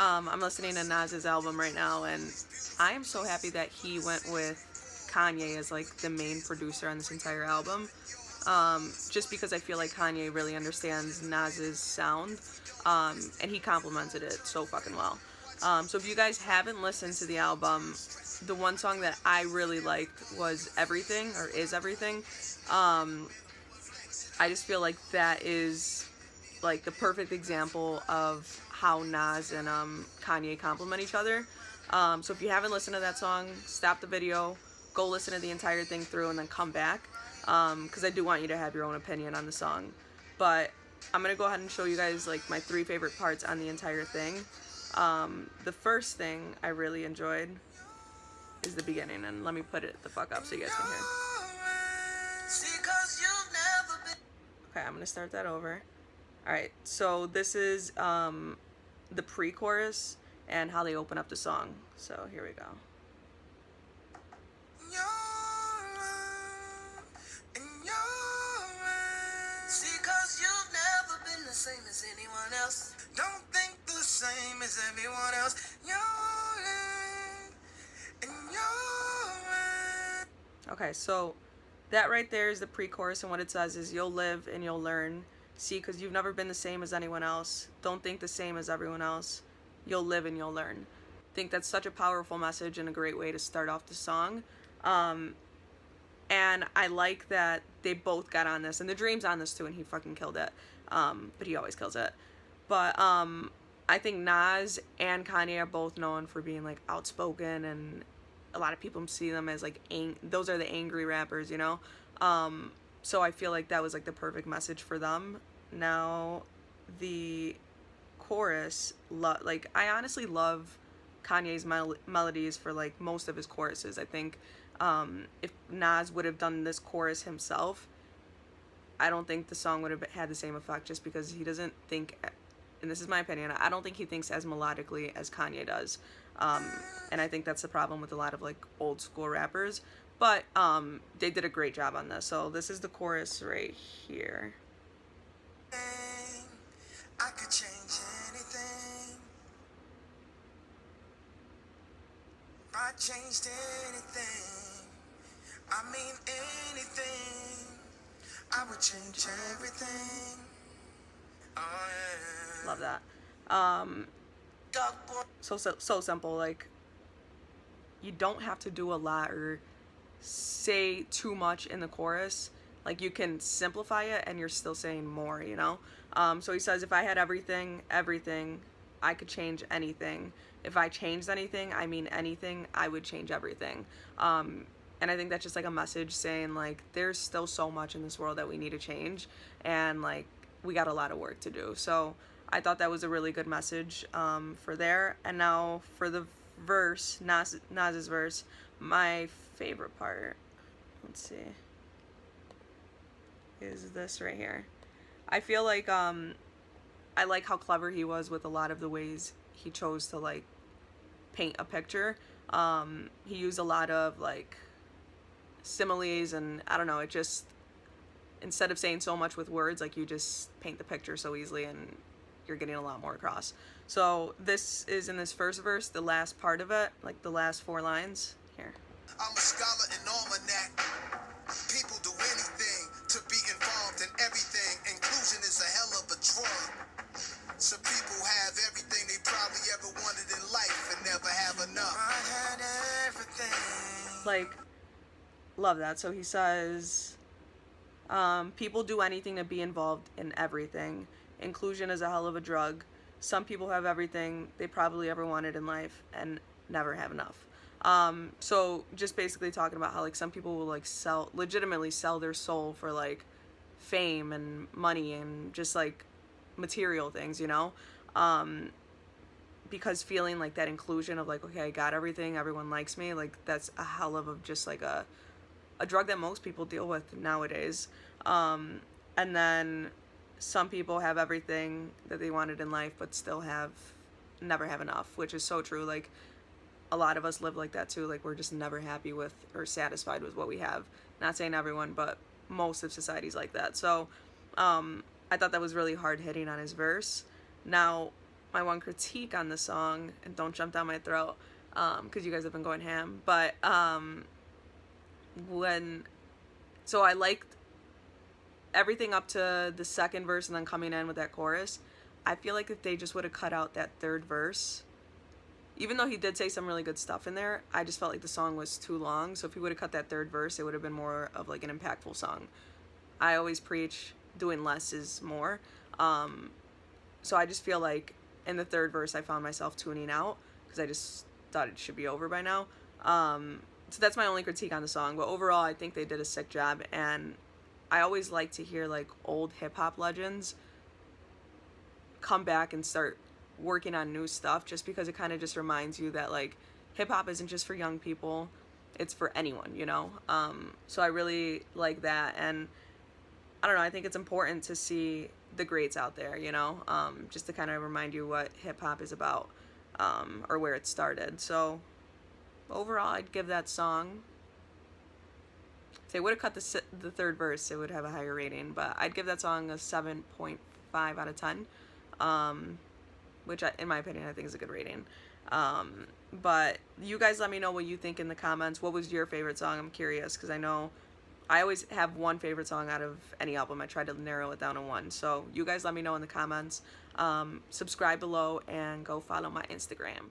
I'm listening to Nas's album right now, and I am so happy that he went with Kanye as like the main producer on this entire album. Just because I feel like Kanye really understands Nas's sound, and he complemented it so fucking well. So if you guys haven't listened to the album, the one song that I really liked was Everything, or Is Everything. Um, I just feel like that is like the perfect example of how Nas and Kanye complement each other. So if you haven't listened to that song, stop the video, go listen to the entire thing through, and then come back, because I do want you to have your own opinion on the song. But I'm gonna go ahead and show you guys like my 3 favorite parts on the entire thing. The first thing I really enjoyed is the beginning, and let me put it the fuck up so you guys can hear. Okay, I'm gonna start that over. Alright, so this is the pre-chorus and how they open up the song. So here we go. Same as anyone else. Don't think the same as everyone else. Okay, so that right there is the pre-chorus, and what it says is you'll live and you'll learn. See, because you've never been the same as anyone else. Don't think the same as everyone else. You'll live and you'll learn. I think that's such a powerful message and a great way to start off the song. And I like that they both got on this, and the Dream's on this too, and he fucking killed it. But he always kills it. But I think Nas and Kanye are both known for being like outspoken, and a lot of people see them as like those are the angry rappers, you know. So I feel like that was like the perfect message for them. Now the chorus, like I honestly love Kanye's melodies for like most of his choruses. I think if Nas would have done this chorus himself, I don't think the song would have had the same effect, just because he doesn't think, and this is my opinion, I don't think he thinks as melodically as Kanye does. And I think that's the problem with a lot of like old school rappers. But they did a great job on this. So this is the chorus right here. I could change anything. If I changed anything, I mean anything, I would change everything. Oh yeah. Love that. So simple. Like, you don't have to do a lot or say too much in the chorus. Like, you can simplify it and you're still saying more, you know. So he says, if I had everything, I could change anything. If I changed anything, I mean anything, I would change everything. And I think that's just like a message saying like there's still so much in this world that we need to change, and like we got a lot of work to do. So I thought that was a really good message for there. And now for the verse, Nas's verse, my favorite part, let's see, is this right here. I feel like I like how clever he was with a lot of the ways he chose to like paint a picture. He used a lot of like similes, and I don't know, it just, instead of saying so much with words, like you just paint the picture so easily and you're getting a lot more across. So this is in this first verse, the last part of it, like the last 4 lines. Here. I'm a scholar in almanac. People do anything to be involved in everything. Inclusion is a hell of a drug. Some people have everything they probably ever wanted in life and never have enough. I had everything. Like, love that. So he says, people do anything to be involved in everything. Inclusion is a hell of a drug. Some people have everything they probably ever wanted in life and never have enough. So just basically talking about how like some people will like legitimately sell their soul for like fame and money and just like material things, you know, because feeling like that inclusion of like, okay, I got everything, everyone likes me, like that's a hell of just like a drug that most people deal with nowadays. And then some people have everything that they wanted in life but still never have enough, which is so true. Like, a lot of us live like that too. Like, we're just never happy with or satisfied with what we have. Not saying everyone, but most of society's like that. So I thought that was really hard hitting on his verse. Now my one critique on the song, and don't jump down my throat, because you guys have been going ham, but when, so I liked everything up to the second verse and then coming in with that chorus. I feel like if they just would have cut out that third verse, even though he did say some really good stuff in there, I just felt like the song was too long. So if he would have cut that third verse, it would have been more of like an impactful song. I always preach doing less is more. So I just feel like in the third verse, I found myself tuning out because I just thought it should be over by now. So that's my only critique on the song. But overall, I think they did a sick job. And I always like to hear like old hip hop legends come back and start working on new stuff, just because it kind of just reminds you that like hip hop isn't just for young people, it's for anyone, you know. So I really like that, and I don't know, I think it's important to see the greats out there, you know, just to kind of remind you what hip hop is about, or where it started. So overall, I'd give that song, if they would have cut the third verse, it would have a higher rating, but I'd give that song a 7.5 out of 10. Which in my opinion, I think is a good rating. But you guys let me know what you think in the comments. What was your favorite song? I'm curious, because I know I always have one favorite song out of any album. I try to narrow it down to one. So you guys let me know in the comments. Subscribe below and go follow my Instagram.